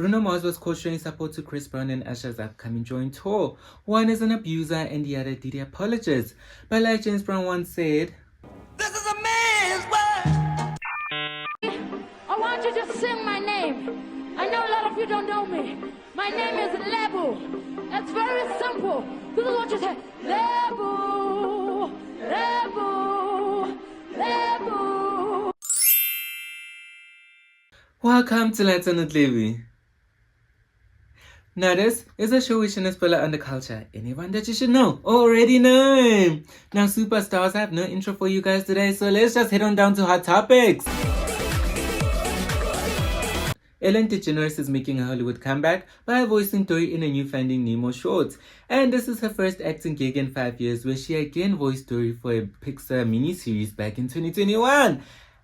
Bruno Mars was caught showing support to Chris Brown and Usher's upcoming joint tour. One is an abuser and the other did apologize. But like James Brown once said, "This is a man's world." I want you to sing my name. I know a lot of you don't know me. My name is Lebo. It's very simple. This is what you say. Lebo, Lebo, Lebo. welcome to Let's On Levi. Now this is a show which is full on the culture. Anyone that you should know already know. Now superstars, I have no intro for you guys today, so let's just head on down to hot topics. Ellen Degeneres is making a Hollywood comeback by voicing Dory in a new Finding Nemo short. And this is her first acting gig in 5 years, where she again voiced Dory for a Pixar miniseries back in 2021.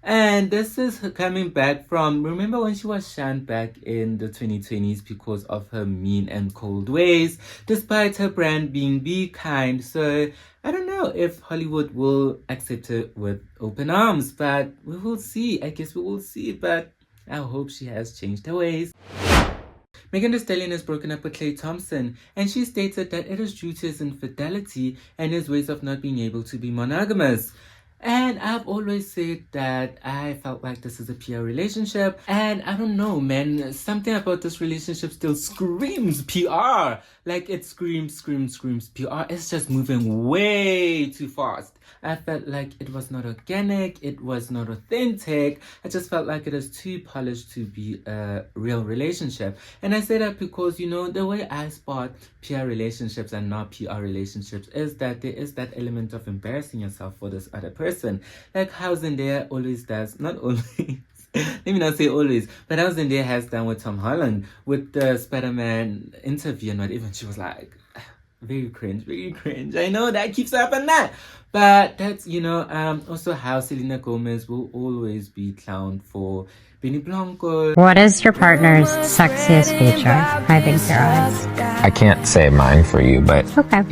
And this is her coming back from, remember when she was shunned back in the 2020s because of her mean and cold ways, despite her brand being Be Kind. So I don't know if Hollywood will accept her with open arms, but we will see. I guess we will see, but I hope she has changed her ways. Megan Thee Stallion has broken up with Klay Thompson, and she stated that it is due to his infidelity and his ways of not being able to be monogamous. And I've always said that I felt like this is a PR relationship, and I don't know, man, something about this relationship still screams PR. Like it screams PR. It's just moving way too fast. I felt like it was not organic, it was not authentic. I just felt like it is too polished to be a real relationship. And I say that because, you know, the way I spot PR relationships and not PR relationships is that there is that element of embarrassing yourself for this other person. Like how Zendaya always does, not always, let me not say always, but how Zendaya has done with Tom Holland with the Spider-Man interview and whatever. She was like, very cringe. I know that keeps happening that. But that's, you know, also how Selena Gomez will always be clowned for Benny Blanco. What is your partner's sexiest feature? I think your eyes. I can't say mine for you, but Okay.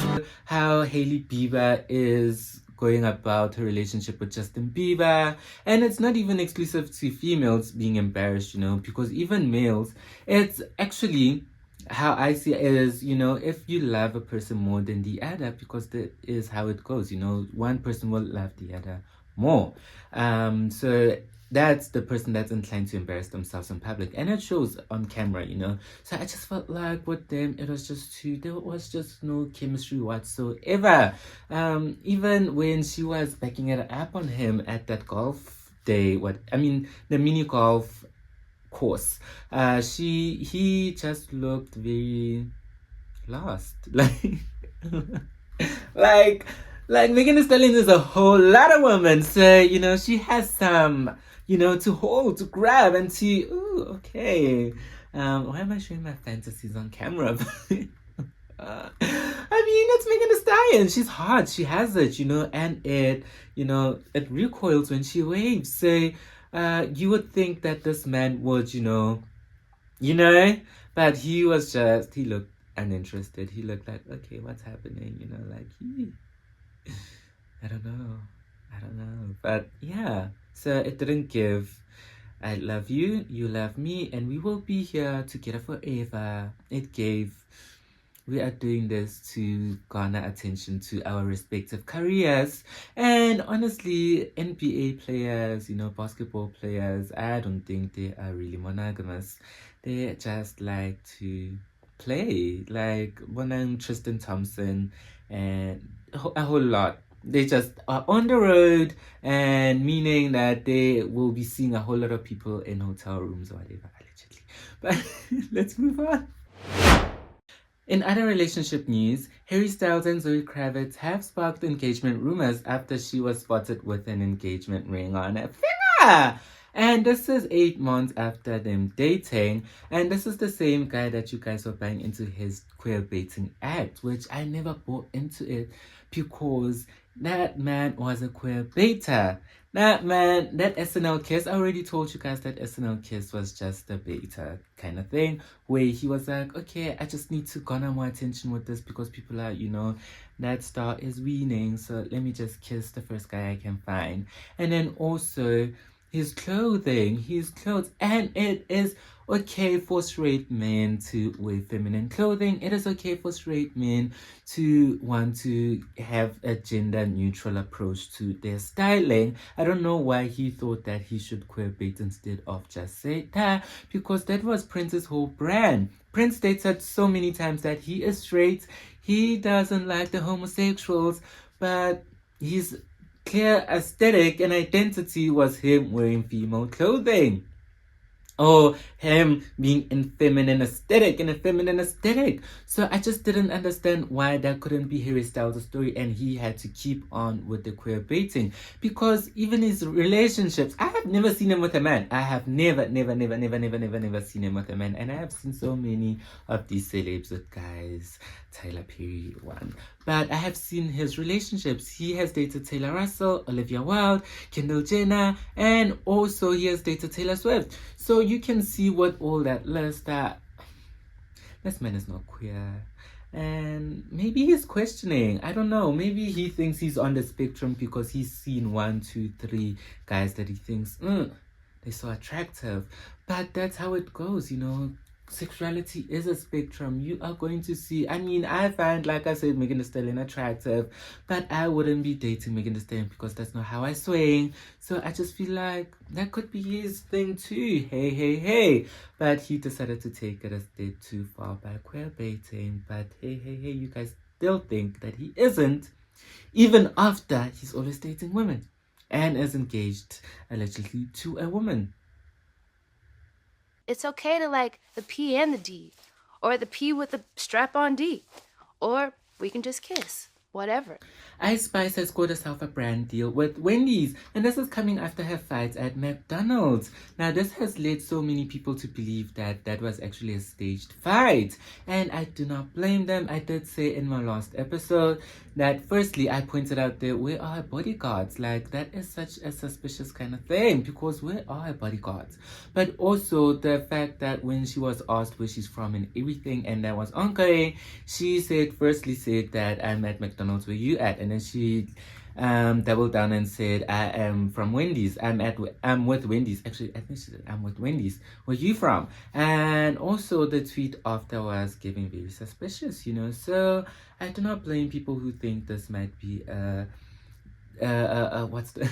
How Hailey Bieber is going about her relationship with Justin Bieber. And it's not even exclusive to females being embarrassed, you know, because even males, it's actually how I see it is, you know, if you love a person more than the other, because that is how it goes, you know, one person will love the other more. So that's the person that's inclined to embarrass themselves in public, and it shows on camera, you know. So I just felt like with them, it was just there was just no chemistry whatsoever. Even when she was backing it up on him at that golf day, the mini golf course, he just looked very lost. Like Megan Thee Stallion is a whole lot of women, so you know she has some, you know, to hold, to grab, and to okay. Why am I showing my fantasies on camera? I mean, it's Megan Thee Stallion. She's hot. She has it, you know, and it, you know, it recoils when she waves. So you would think that this man would, you know, but he looked uninterested. He looked like, okay, what's happening? You know, like, I don't know. But yeah, so it didn't give, I love you, you love me, and we will be here together forever. It gave, we are doing this to garner attention to our respective careers. And honestly, NBA players, you know, basketball players, I don't think they are really monogamous. They just like to play. Like when Tristan Thompson and a whole lot. They just are on the road, and meaning that they will be seeing a whole lot of people in hotel rooms or whatever, allegedly. But let's move on. In other relationship news, Harry Styles and Zoe Kravitz have sparked engagement rumors after she was spotted with an engagement ring on her finger. And this is 8 months after them dating. And this is the same guy that you guys were buying into his queer baiting act, which I never bought into it because that man was a queer baiter. That man, that SNL kiss, I already told you guys that SNL kiss was just a beta kind of thing, where he was like, okay, I just need to garner more attention with this because people are, you know, that star is weaning, so let me just kiss the first guy I can find. And then also his clothes, and it is okay for straight men to wear feminine clothing. It is okay for straight men to want to have a gender neutral approach to their styling. I don't know why he thought that he should queerbait instead of just say that, because that was Prince's whole brand. Prince stated so many times that he is straight, he doesn't like the homosexuals, but his clear aesthetic and identity was him wearing female clothing. Or him being in feminine aesthetic, in a feminine aesthetic. So I just didn't understand why that couldn't be Harry Styles' story and he had to keep on with the queer baiting. Because even his relationships, I have never seen him with a man. I have never seen him with a man. And I have seen so many of these celebs with guys. Tyler Perry one. But I have seen his relationships. He has dated Taylor Russell, Olivia Wilde, Kendall Jenner, and also he has dated Taylor Swift. So you can see what all that list that this man is not queer. And maybe he's questioning. I don't know. Maybe he thinks he's on the spectrum because he's seen 1, 2, 3 guys that he thinks, they're so attractive. But that's how it goes, you know. Sexuality is a spectrum. You are going to see, I mean, I find, like I said, Megan Thee Stallion attractive, but I wouldn't be dating Megan Thee Stallion because that's not how I swing. So I just feel like that could be his thing too. Hey. But he decided to take it a step too far by queer baiting. But hey, you guys still think that he isn't, even after he's always dating women and is engaged allegedly to a woman. It's okay to like the P and the D, or the P with the strap-on D, or we can just kiss, whatever. Ice Spice has scored herself a brand deal with Wendys, and this is coming after her fight at McDonald's. Now, this has led so many people to believe that that was actually a staged fight, and I do not blame them. I did say in my last episode that firstly, I pointed out that where are her bodyguards? Like, that is such a suspicious kind of thing, because where are her bodyguards? But also the fact that when she was asked where she's from and everything, and that was ongoing, she firstly said that I'm at McDonald's, where you at? And then she doubled down and said, I am from Wendys. I'm with Wendys. Actually, I think she said, I'm with Wendys. Where you from? And also the tweet after was giving very suspicious, you know. So I do not blame people who think this might be what's the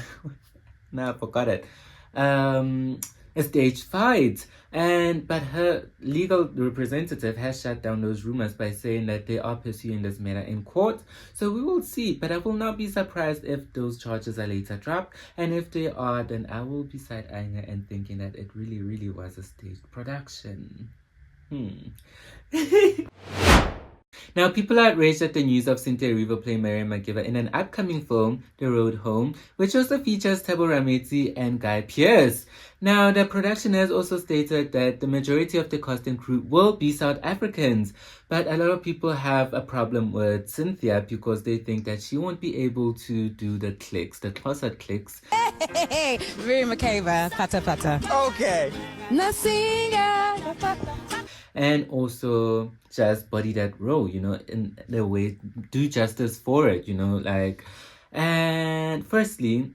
no, I forgot it. A staged fight. But her legal representative has shut down those rumors by saying that they are pursuing this matter in court. So we will see, but I will not be surprised if those charges are later dropped. And if they are, then I will be side-eyeing her and thinking that it really was a staged production. Now, people are outraged at the news of Cynthia Erivo playing Miriam Makeba in an upcoming film, The Road Home, which also features Thabo Rametsi and Guy Pearce. Now, the production has also stated that the majority of the cast and crew will be South Africans, but a lot of people have a problem with Cynthia because they think that she won't be able to do the closet clicks. Hey, Miriam Makeba, pata. Okay. And also just body that role, you know, in the way, do justice for it, you know, like. And firstly,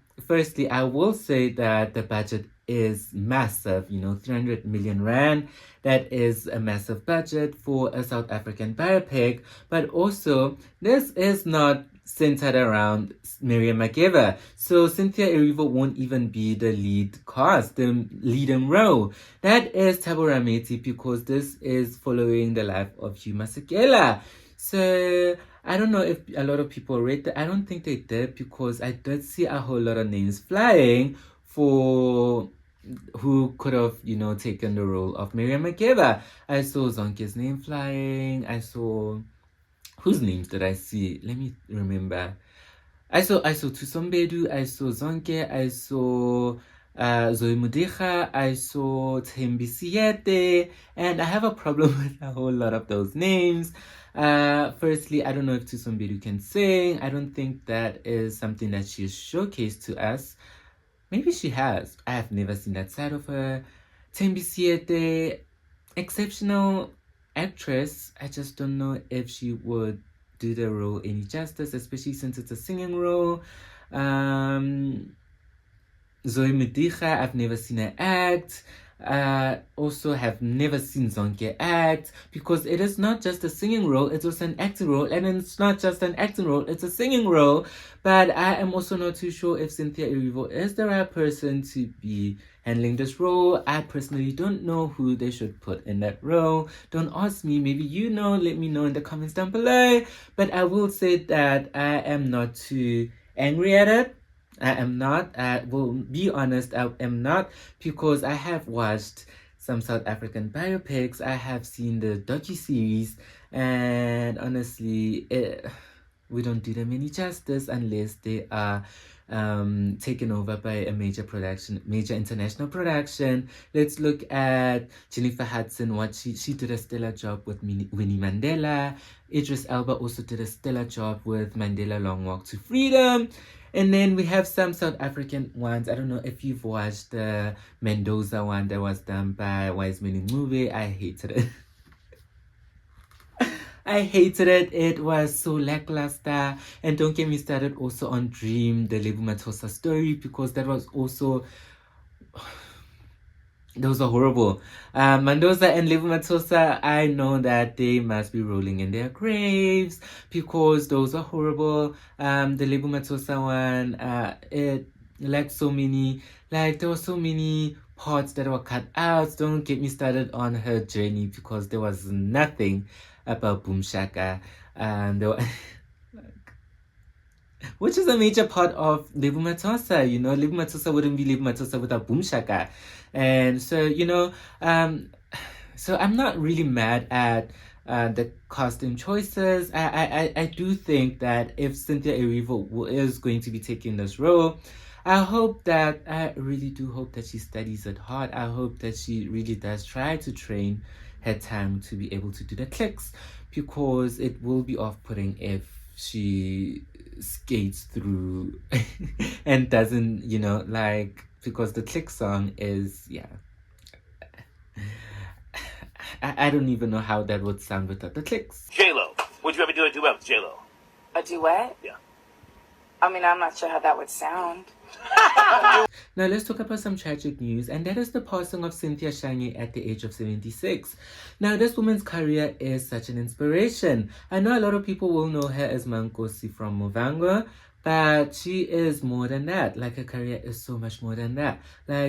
I will say that the budget is massive, you know, 300 million rand. That is a massive budget for a South African biopic, but also this is not centered around Miriam Makeba. So Cynthia Erivo won't even be the lead cast, the leading role. That is Thabo Rametsi, because this is following the life of Hugh Masekela. So I don't know if a lot of people read that. I don't think they did, because I did see a whole lot of names flying for who could have, you know, taken the role of Miriam Makeba. I saw Zonke's name flying. I saw, whose names did I see? Let me remember. I saw Tusombedu, I saw Zonke, I saw Zoe Mudecha, I saw Thembisiete, and I have a problem with a whole lot of those names. Firstly, I don't know if Tusombedu can sing. I don't think that is something that she has showcased to us. Maybe she has. I have never seen that side of her. Thembisiete, exceptional actress. I just don't know if she would do the role any justice, especially since it's a singing role. Zoe Mudecha, I've never seen her act. also have never seen Zonke act, because it is not just a singing role, it's also an acting role, and it's not just an acting role, it's a singing role. But I am also not too sure if Cynthia Erivo is the right person to be handling this role. I personally don't know who they should put in that role. Don't ask me, maybe you know, let me know in the comments down below. But I will say that I am not too angry at it. I am not. I will be honest, I am not, because I have watched some South African biopics. I have seen the docu-series, and honestly, we don't do them any justice unless they are taken over by a major international production. Let's look at Jennifer Hudson. What she did a stellar job with Winnie Mandela. Idris Elba also did a stellar job with Mandela Long Walk to Freedom. And then we have some South African ones. I don't know if you've watched the Mendoza one that was done by Wiseman Movie. I hated it. I hated it. It was so lackluster. And don't get me started also on Dream, the Lebo Mathosa story, because that was also... Those are horrible. Mendoza and Lebo Mathosa, I know that they must be rolling in their graves, because those are horrible. The Lebo Mathosa one, it lacked so many, there were so many parts that were cut out. Don't get me started on her journey, because there was nothing about Boom Shaka. Which is a major part of Lebo Mathosa, you know. Lebo Mathosa wouldn't be Lebo Mathosa without Boom Shaka. And so, you know, so I'm not really mad at the casting choices. I do think that if Cynthia Erivo is going to be taking this role, I really do hope that she studies it hard. I hope that she really does try to train her tongue to be able to do the clicks, because it will be off-putting if she skates through and doesn't, you know, because the click song is, yeah, I don't even know how that would sound without the clicks. J-Lo, would you ever do a duet with J-Lo? A duet? Yeah. I mean, I'm not sure how that would sound. Now let's talk about some tragic news, and that is the passing of Cynthia Shange at the age of 76. Now this woman's career is such an inspiration. I know a lot of people will know her as Mankosi from Movango, but she is more than that. Her career is so much more than that.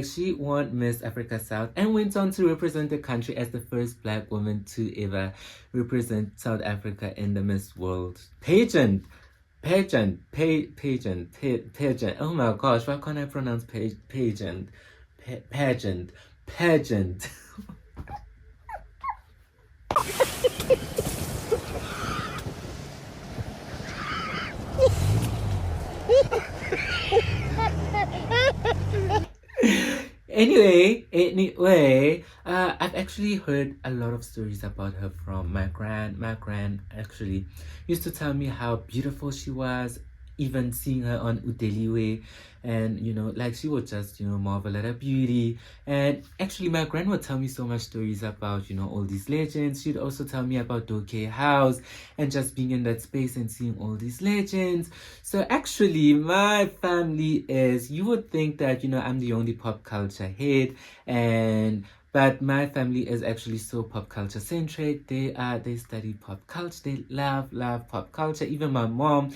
She won Miss Africa South and went on to represent the country as the first black woman to ever represent South Africa in the Miss World pageant. Pageant. Oh my gosh, why can't I pronounce pageant? Pageant. Anyway, I've actually heard a lot of stories about her from my gran. My gran actually used to tell me how beautiful she was, even seeing her on Udeliwe, and you know, she would just, you know, marvel at her beauty. And actually my gran would tell me so much stories about, you know, all these legends. She'd also tell me about Doke House and just being in that space and seeing all these legends. So actually my family is, you would think that, you know, I'm the only pop culture head, but my family is actually so pop culture centric. They study pop culture. They love pop culture. Even my mom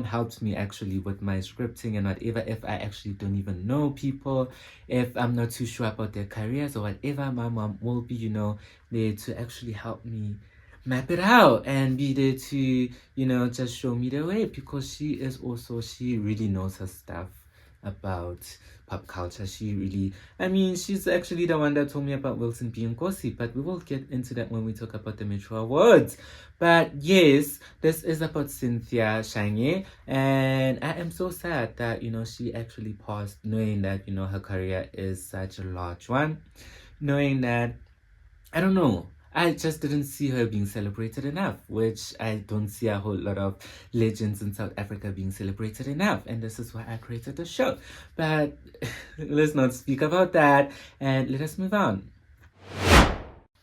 helps me actually with my scripting and whatever. If I actually don't even know people, if I'm not too sure about their careers or whatever, my mom will be, you know, there to actually help me map it out and be there to, you know, just show me the way, because she really knows her stuff about pop culture. She's actually the one that told me about Wilson being Nkosi, but we will get into that when we talk about the Metro Awards. But yes, this is about Cynthia Shange, and I am so sad that, you know, she actually passed, knowing that, you know, her career is such a large one, knowing that, I don't know, I just didn't see her being celebrated enough, which I don't see a whole lot of legends in South Africa being celebrated enough. And this is why I created the show. But let's not speak about that, and let us move on.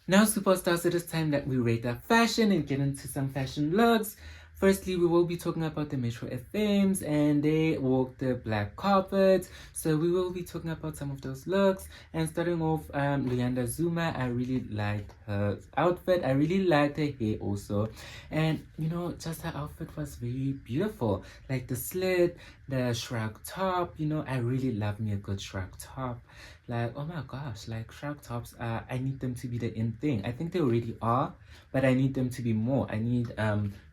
Now, superstars, it is time that we rate our fashion and get into some fashion looks. Firstly, we will be talking about the Metro FMs and they walk the black carpet. So we will be talking about some of those looks. And starting off, Luyanda Zuma, I really liked her outfit. I really liked her hair also. And, you know, just her outfit was very beautiful. Like the slit, the shrug top, you know, I really love me a good shrug top. Like, oh my gosh, like shrug tops, I need them to be the in thing. I think they already are, but I need them to be more. I need,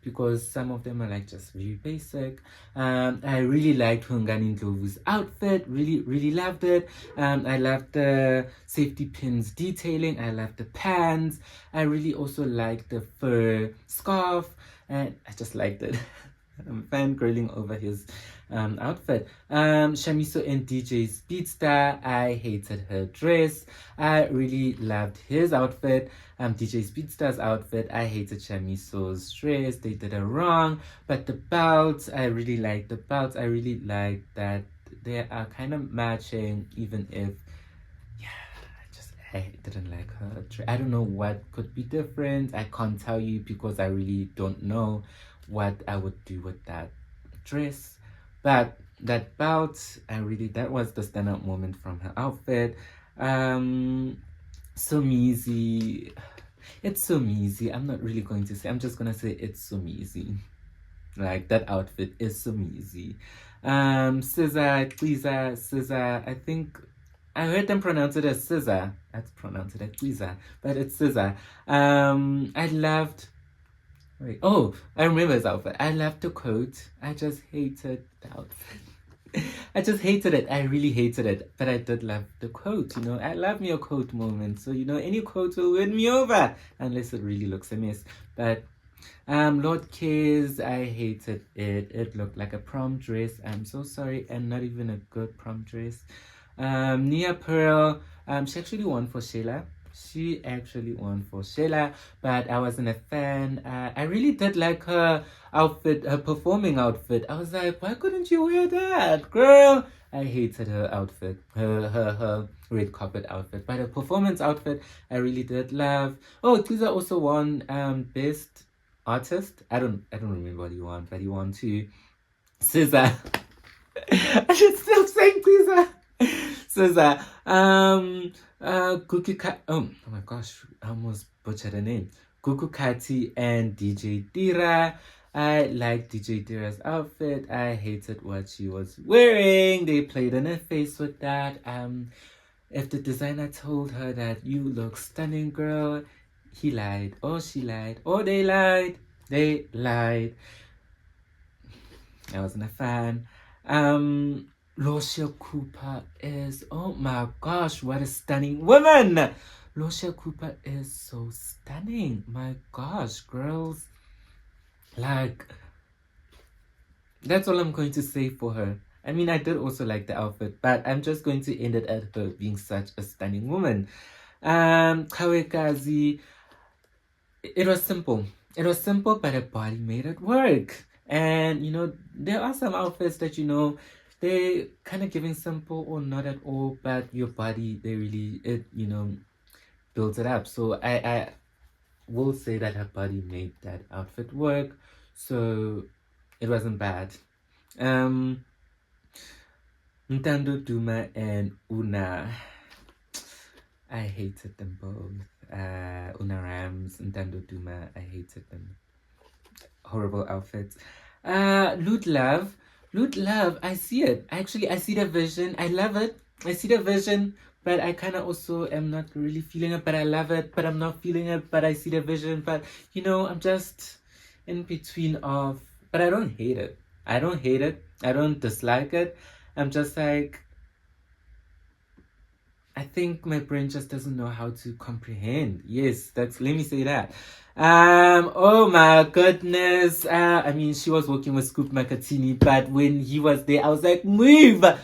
because some of them are like just very basic. I really liked Hungani Ndlovu's outfit, really loved it. I loved the safety pins detailing. I loved the pants. I really also liked the fur scarf, and I just liked it. I'm fangirling over his outfit. Shamiso and DJ Speedstar, I hated her dress. I really loved his outfit. DJ Speedstar's outfit, I hated Shamiso's dress. They did her wrong. But the belts, I really liked the belts. I really like that they are kind of matching, even if I didn't like her dress. I don't know what could be different. I can't tell you because I really don't know what I would do with that dress. But that belt, that was the standout moment from her outfit. So easy. It's so easy. I'm not really going to say, I'm just gonna say it's so easy. Like that outfit is so easy. Scissor, I think I heard them pronounce it as scissor. Let's pronounce it as scissor, but it's scissor. I loved. Wait, oh, I remember his outfit. I loved the coat. I just hated the outfit. I just hated it. I really hated it. But I did love the coat, you know. I love me a coat moment. So, you know, any coat will win me over. Unless it really looks a mess. But Lord Kiss, I hated it. It looked like a prom dress. I'm so sorry. And not even a good prom dress. Nia Pearl, she actually won for Sheila. But I wasn't a fan. I really did like her outfit, her performing outfit. I was like, why couldn't you wear that, girl? I hated her outfit, her red carpet outfit. But her performance outfit, I really did love. Oh, Tiza also won best artist. I don't remember what he won, but he won too. Scissor. I should still say Tiza. Scissor. Oh my gosh, I almost butchered her name. Kuku Kati and DJ Tira. I liked DJ Tira's outfit. I hated what she was wearing. They played in her face with that. If the designer told her that you look stunning, girl, he lied. Or she lied. Or they lied. They lied. I wasn't a fan. Loshia Cooper is, oh my gosh, what a stunning woman. Loshia Cooper is so stunning. My gosh, girls. Like, that's all I'm going to say for her. I mean, I did also like the outfit, but I'm just going to end it at her being such a stunning woman. Kawekazi, it was simple. It was simple, but her body made it work. And, you know, there are some outfits that, you know, they're kind of giving simple or not at all, but your body, they really, it, you know, builds it up. So I will say that her body made that outfit work. So it wasn't bad. Ntando Duma and Una, I hated them both. Una Rams, Ntando Duma, I hated them. Horrible outfits. Loot Love, I see it. Actually, I see the vision. I love it. I see the vision, but I kind of also am not really feeling it, but I love it, but I'm not feeling it, but I see the vision. But, you know, I'm just in between of, but I don't hate it. I don't dislike it. I'm just like, I think my brain just doesn't know how to comprehend. Yes, let me say that. Oh my goodness. I mean, she was working with Scoop Makatini, but when he was there, I was like, move, Julius.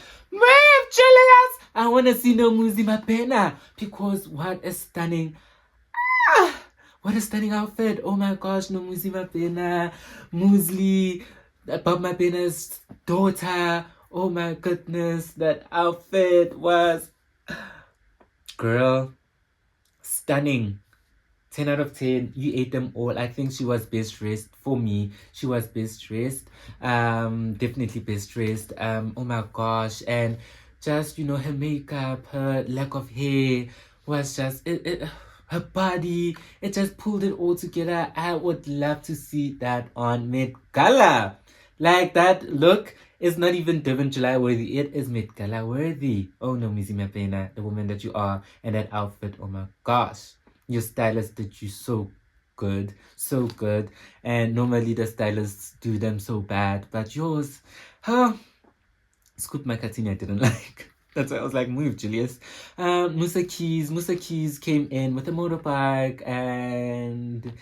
I want to see no Muzi Mapena, because what a stunning outfit. Oh my gosh, no Muzi Mapena, Musli, Bob Mapena's daughter. Oh my goodness, that outfit was, girl, stunning. 10 out of 10. You ate them all. I think she was best dressed. For me, she was best dressed. Definitely best dressed. Oh my gosh. And just, you know, her makeup, her lack of hair was just, her body, it just pulled it all together. I would love to see that on Met Gala. Like, that look is not even Devon July worthy. It is Met Gala worthy. Oh no, Missy Mapena, the woman that you are, and that outfit, oh my gosh. Your stylist did you so good. So good. And normally the stylists do them so bad. But yours, Scoop Makatini I didn't like. That's why I was like, move, Julius. Musa Keys came in with a motorbike and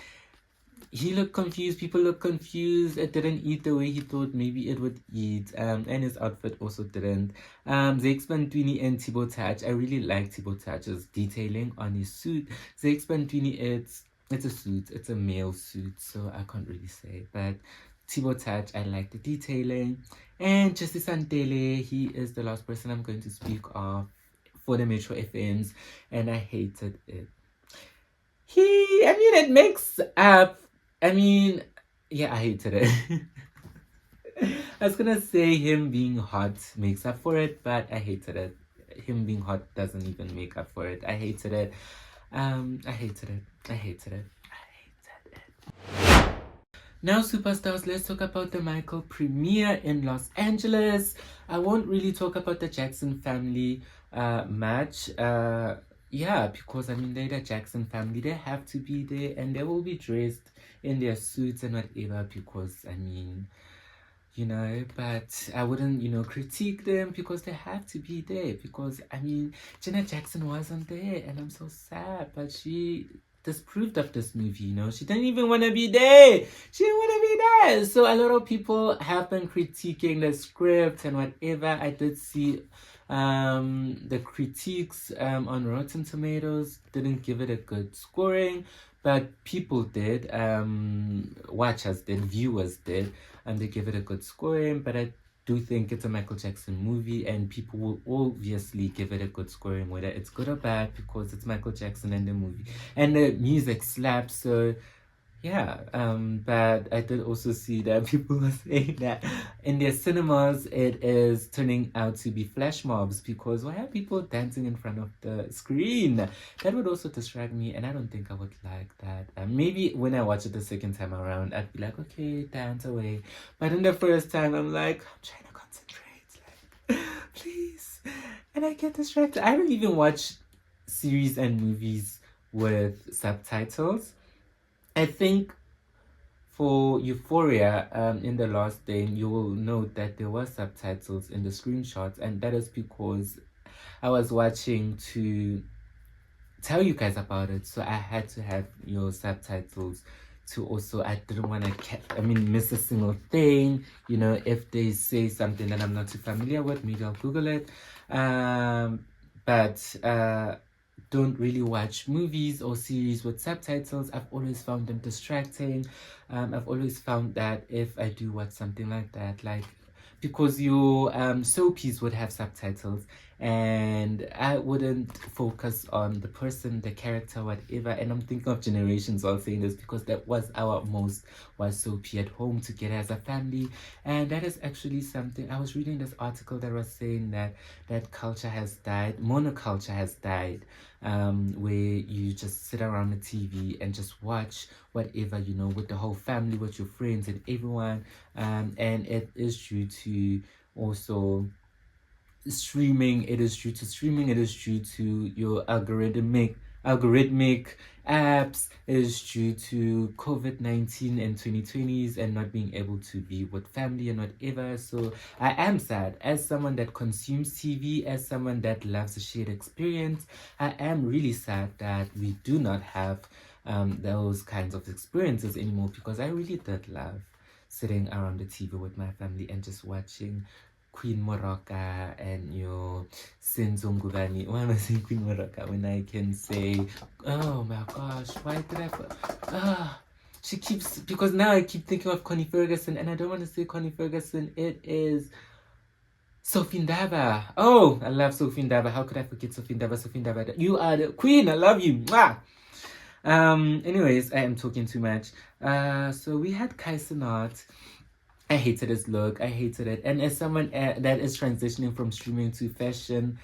he looked confused. People looked confused. It didn't eat the way he thought maybe it would eat. And his outfit also didn't. Zakes Bantwini and Thibaut Touch. I really like Thibaut Touch's detailing on his suit. Zakes Bantwini, it's a suit. It's a male suit. So I can't really say. But Thibaut Touch, I like the detailing. And Jesse Santele, he is the last person I'm going to speak of for the Metro FMs. And I hated it. It makes up. I hated it. I was gonna say him being hot makes up for it, but I hated it. Him being hot doesn't even make up for it. I hated it. I hated it. Now, superstars, let's talk about the Michael premiere in Los Angeles. I won't really talk about the Jackson family much. Because they're the Jackson family. They have to be there and they will be dressed in their suits and whatever because, but I wouldn't, critique them because they have to be there because, Janet Jackson wasn't there and I'm so sad, but she disproved of this movie, she didn't even want to be there. She didn't want to be there. So a lot of people have been critiquing the script and whatever. I did see the critiques on Rotten Tomatoes didn't give it a good scoring, but people did, watchers did, viewers did, and they give it a good scoring. But I do think it's a Michael Jackson movie and people will obviously give it a good scoring whether it's good or bad because it's Michael Jackson and the movie and the music slaps. So but I did also see that people were saying that in their cinemas it is turning out to be flash mobs because why are people dancing in front of the screen? That would also distract me and I don't think I would like that. Maybe when I watch it the second time around I'd be like, okay, dance away. But in the first time I'm like, I'm trying to concentrate, please. And I get distracted. I don't even watch series and movies with subtitles. I think for Euphoria, in the last day, you will note that there were subtitles in the screenshots, and that is because I was watching to tell you guys about it, so I had to have your subtitles to also, I didn't want to, miss a single thing, if they say something that I'm not too familiar with, maybe I'll Google it, don't really watch movies or series with subtitles. I've always found them distracting. I've always found that if I do watch something like that, because your soapies would have subtitles and I wouldn't focus on the person, the character, whatever. And I'm thinking of Generations while saying this because that was our most watched soapy at home together as a family. And that is actually something, I was reading this article that was saying that culture has died, monoculture has died, where you just sit around the TV and just watch whatever, with the whole family, with your friends and everyone. And it is due to also streaming. It is due to your algorithmic apps. It is due to COVID-19 and 2020s and not being able to be with family and whatever. So I am sad as someone that consumes TV, as someone that loves a shared experience. I am really sad that we do not have those kinds of experiences anymore because I really did love sitting around the TV with my family and just watching Queen Moroka and your Senzo Ngubani. Why am I saying Queen Moroka when I can say, oh my gosh, why did I she keeps, because now I keep thinking of Connie Ferguson and I don't want to say Connie Ferguson, it is Sophie Ndaba. Oh, I love Sophie Ndaba. How could I forget Sophie Ndaba? You are the queen. I love you. Mwah! Anyways, I am talking too much. So we had Kai Cenat. I hated his look. I hated it. And as someone that is transitioning from streaming to fashion,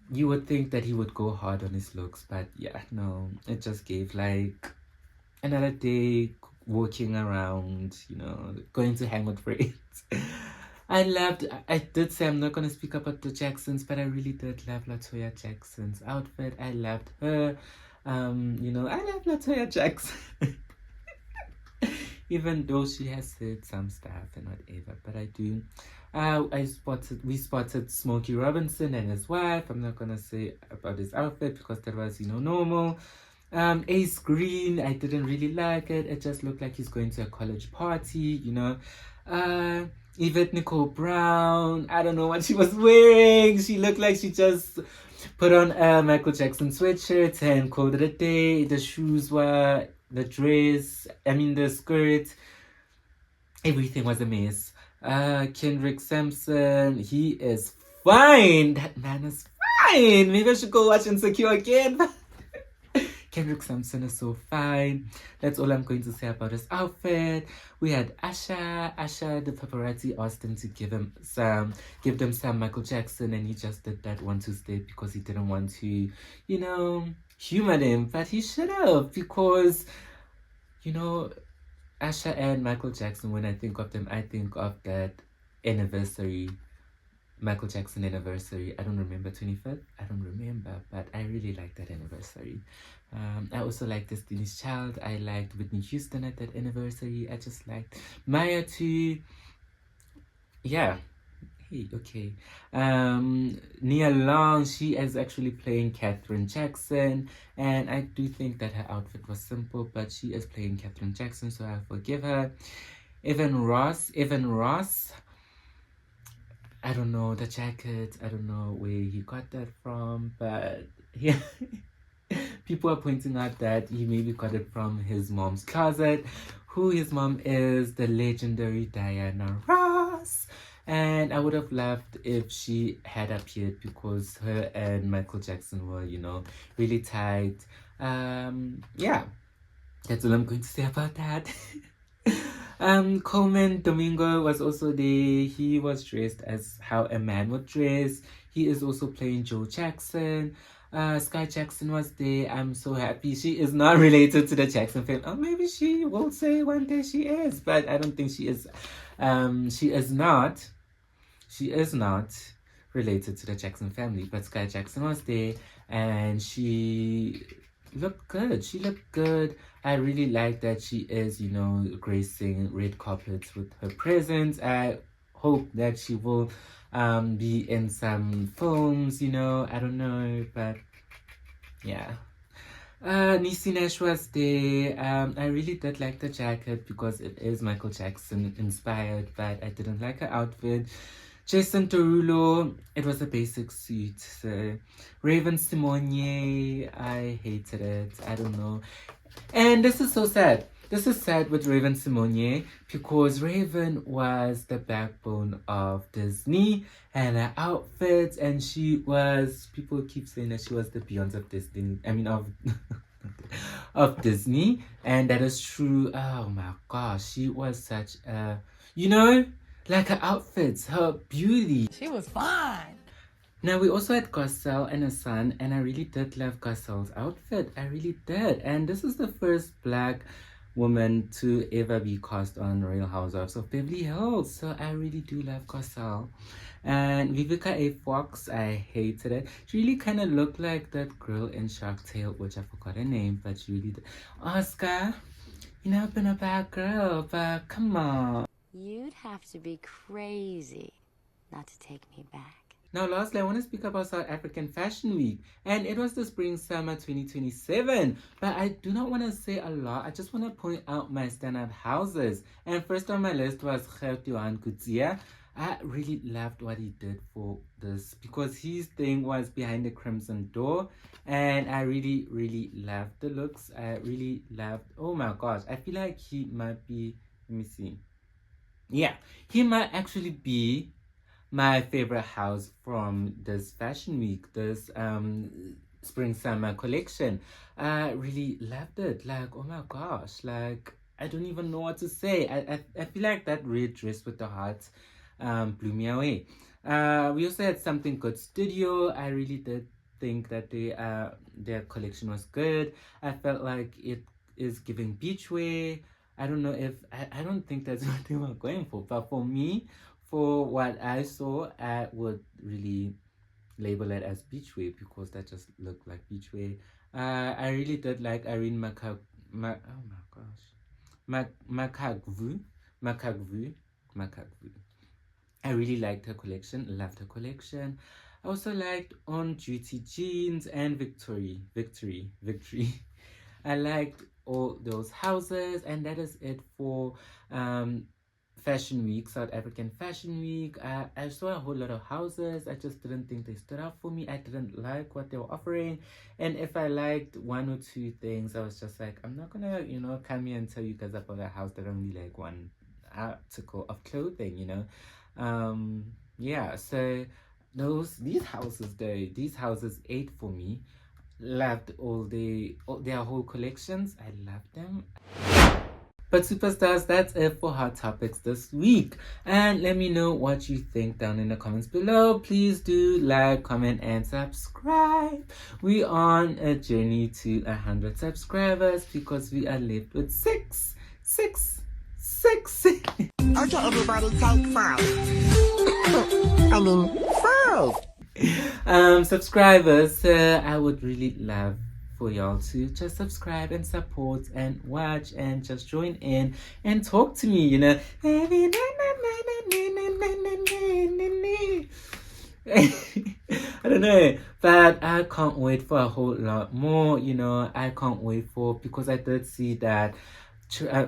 you would think that he would go hard on his looks, but yeah, no, it just gave like another day walking around, going to hang with friends. I did say I'm not going to speak about the Jacksons, but I really did love Latoya Jackson's outfit. I loved her. I love Latoya Jackson. Even though she has said some stuff and whatever, but I do. We spotted Smokey Robinson and his wife. I'm not gonna say about his outfit because that was, normal. Ace Green, I didn't really like it. It just looked like he's going to a college party, Yvette Nicole Brown, I don't know what she was wearing. She looked like she just put on a Michael Jackson sweatshirt and called it a day. The shoes were, the dress, the skirt, everything was a mess. Kendrick Sampson, he is fine. That man is fine. Maybe I should go watch Insecure again. Kendrick Sampson is so fine. That's all I'm going to say about his outfit. We had Usher. The paparazzi asked him to give them some Michael Jackson, and he just did that 1-2 step because he didn't want to, humor them. But he should have, because, Usher and Michael Jackson, when I think of them, I think of that anniversary, Michael Jackson anniversary. I don't remember 25th. I don't remember, but I really like that anniversary. I also like Destiny's Child. I liked Whitney Houston at that anniversary. I just liked Maya too. Yeah. Hey, okay. Nia Long, she is actually playing Katherine Jackson, and I do think that her outfit was simple, but she is playing Katherine Jackson, so I forgive her. Evan Ross, I don't know the jacket. I don't know where he got that from, but yeah. People are pointing out that he maybe got it from his mom's closet, who his mom is, the legendary Diana Ross. And I would have loved if she had appeared, because her and Michael Jackson were, really tight. Yeah, that's all I'm going to say about that. Coleman Domingo was also there. He was dressed as how a man would dress. He is also playing Joe Jackson. Sky Jackson was there. I'm so happy. She is not related to the Jackson family. Or maybe she will say one day she is, but I don't think she is. She is not related to the Jackson family. But Sky Jackson was there, and she looked good. I really like that she is, gracing red carpets with her presence. I hope that she will be in some films, I don't know, but yeah. Niecy Nash was there. I really did like the jacket because it is Michael Jackson inspired, but I didn't like her outfit. Jason Derulo, it was a basic suit. So Raven Simonier, I hated it. I don't know. And this is so sad. This is sad with Raven Simonier, because Raven was the backbone of Disney and her outfits, and she was, people keep saying that she was the Beyonce of Disney. Of Disney, and that is true. Oh my gosh, she was such a, like her outfits, her beauty. She was fine. Now, we also had Garcelle and her son, and I really did love Garcelle's outfit. I really did. And this is the first Black woman to ever be cast on Real Housewives of Beverly Hills. So I really do love Garcelle. And Vivica A. Fox, I hated it. She really kind of looked like that girl in Shark Tale, which I forgot her name, but she really did. Oscar, I've been a bad girl, but come on. You'd have to be crazy not to take me back. Now, lastly, I want to speak about South African Fashion Week, and it was the spring-summer 2027, but I do not want to say a lot. I just want to point out my standout houses, and first on my list was Gert-Johan Coetzee. I really loved what he did for this, because his thing was behind the crimson door, and I really, really loved the looks. I really loved, oh my gosh, I feel like he might be, let me see. Yeah, he might actually be my favorite house from this fashion week, this spring summer collection. I really loved it. Like, oh my gosh, like I don't even know what to say. I feel like that red dress with the heart blew me away. We also had Something Good Studio. I really did think that their collection was good. I felt like it is giving beachwear. I don't know if I don't think that's what they were going for, but for me, for what I saw, I would really label it as beachwear because that just looked like beachwear. I really did like Irene oh my gosh, Makagvu. I really liked her collection, loved her collection. I also liked On Duty Jeans and Victory. I liked all those houses, and that is it for Fashion Week, South African Fashion Week. I saw a whole lot of houses. I just didn't think they stood out for me. I didn't like what they were offering, and if I liked one or two things, I was just like, I'm not gonna, come here and tell you guys about a house that only like one article of clothing, yeah. So these houses ate for me. Loved all their whole collections. I loved them. But superstars, that's it for Hot Topics this week. And let me know what you think down in the comments below. Please do like, comment, and subscribe. We're on a journey to 100 subscribers because we are left with six. Okay, everybody, take 5. I mean, 5. Subscribers. I would really love for y'all to just subscribe and support and watch and just join in and talk to me, I don't know, but I can't wait for a whole lot more. I can't wait because I did see that I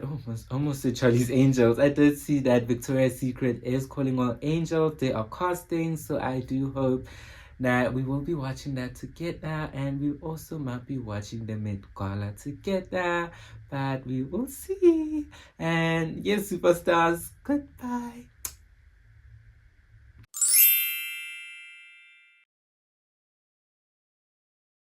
almost said Charlie's Angels. I did see that Victoria's Secret is calling all angels. They are casting, so I do hope that we will be watching that together, and we also might be watching the Met Gala together, but we will see. And yes, superstars, goodbye.